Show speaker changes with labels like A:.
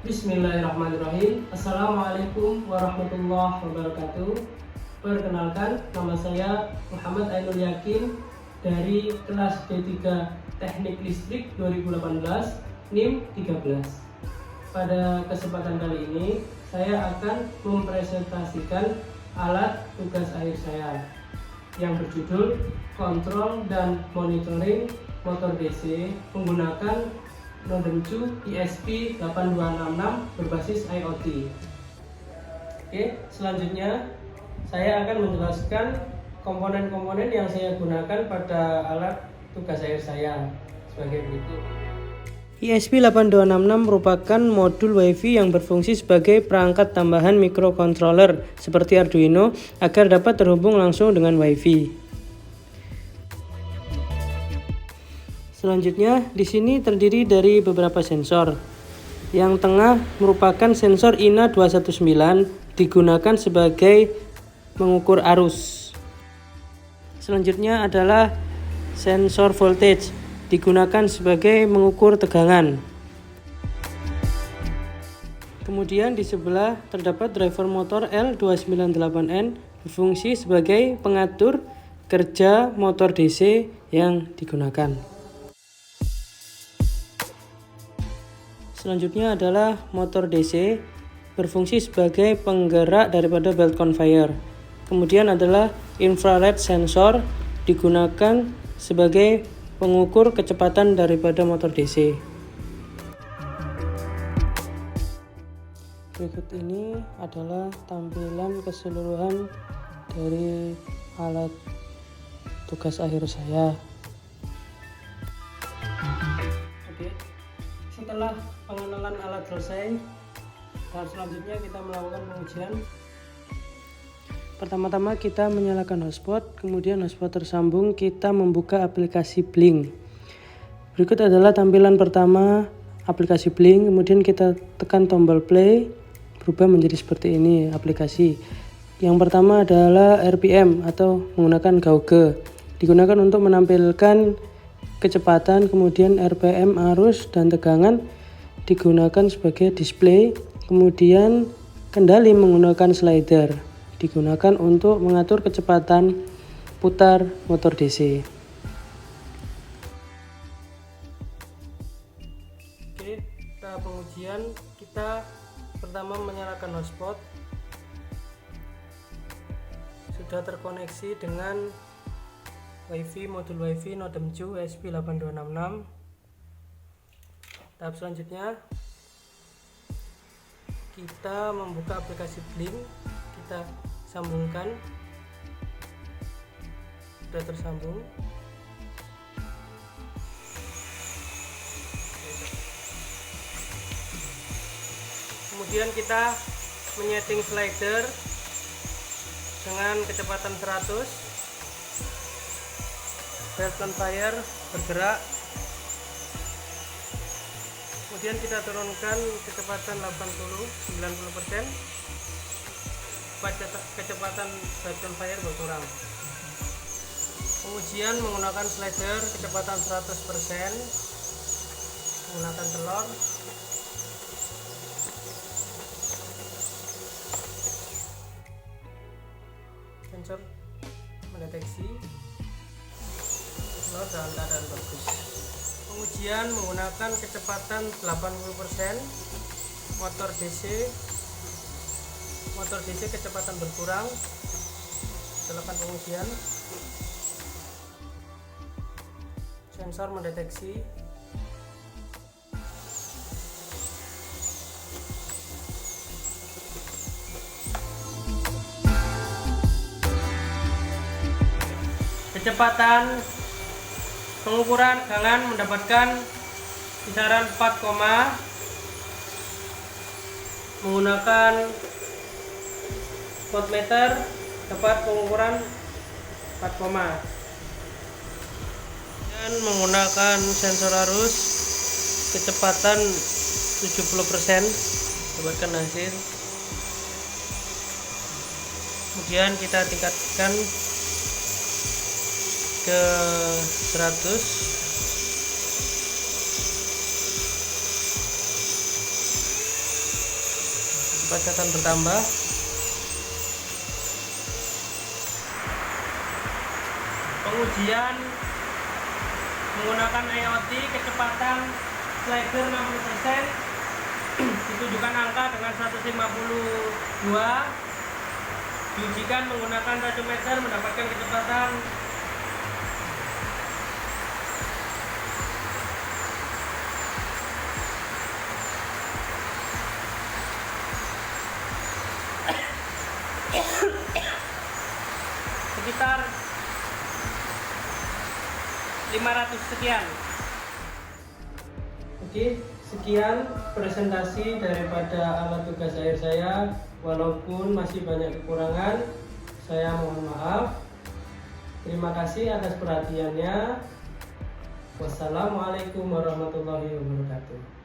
A: Bismillahirrahmanirrahim. Assalamualaikum warahmatullahi wabarakatuh. Perkenalkan, nama saya Muhammad Ainul Yakin dari kelas D3 Teknik Listrik 2018 NIM 13. Pada kesempatan kali ini saya akan mempresentasikan alat tugas akhir saya yang berjudul Kontrol dan Monitoring Motor DC menggunakan Nodem2 ESP8266 berbasis IoT. Oke, selanjutnya saya akan menjelaskan komponen-komponen yang saya gunakan pada alat tugas akhir saya sebagai berikut. ESP8266 merupakan modul WiFi yang berfungsi sebagai perangkat tambahan microcontroller seperti Arduino agar dapat terhubung langsung dengan WiFi. Selanjutnya, di sini terdiri dari beberapa sensor. Yang tengah merupakan sensor INA219 digunakan sebagai mengukur arus. Selanjutnya adalah sensor voltage digunakan sebagai mengukur tegangan. Kemudian di sebelah terdapat driver motor L298N berfungsi sebagai pengatur kerja motor DC yang digunakan. Selanjutnya adalah motor DC berfungsi sebagai penggerak daripada belt conveyor. Kemudian adalah infrared sensor digunakan sebagai pengukur kecepatan daripada motor DC. Berikut ini adalah tampilan keseluruhan dari alat tugas akhir saya. Oke, setelah pengenalan alat selesai, tahap selanjutnya kita melakukan pengujian. Pertama-tama kita menyalakan hotspot, kemudian hotspot tersambung, kita membuka aplikasi Blink. Berikut adalah tampilan pertama aplikasi Blink, kemudian kita tekan tombol play, berubah menjadi seperti ini aplikasi. Yang pertama adalah RPM atau menggunakan gauge, digunakan untuk menampilkan kecepatan, kemudian RPM, arus, dan tegangan digunakan sebagai display. Kemudian kendali menggunakan slider digunakan untuk mengatur kecepatan putar motor DC. Oke, tahap pengujian kita pertama menyalakan hotspot. Sudah terkoneksi dengan WiFi, modul WiFi Nodem2 ESP8266. Tahap selanjutnya kita membuka aplikasi Blink, kita sambungkan. Sudah tersambung. Kemudian kita menyeting slider dengan kecepatan 100. Belt conveyor bergerak. Kemudian kita turunkan kecepatan 80-90%, kecepatan belt conveyor berkurang. Pengujian menggunakan slider kecepatan 100%, menggunakan telur. Sensor mendeteksi telur dalam keadaan bagus. Pengujian menggunakan kecepatan 80%, motor DC kecepatan berkurang. Silakan pengujian. Sensor mendeteksi. Kecepatan pengukuran tegangan mendapatkan kisaran 4, menggunakan voltmeter dapat pengukuran 4, dan menggunakan sensor arus kecepatan 70% dapatkan hasil. Kemudian kita tingkatkan ke 100. kecepatan bertambah. Pengujian menggunakan IoT, kecepatan slider 60%, ditunjukkan angka dengan 152. Diujikan menggunakan radiometer, mendapatkan kecepatan 500 sekian. Oke, sekian presentasi daripada alat tugas akhir saya. Walaupun masih banyak kekurangan, saya mohon maaf. Terima kasih atas perhatiannya. Wassalamualaikum warahmatullahi wabarakatuh.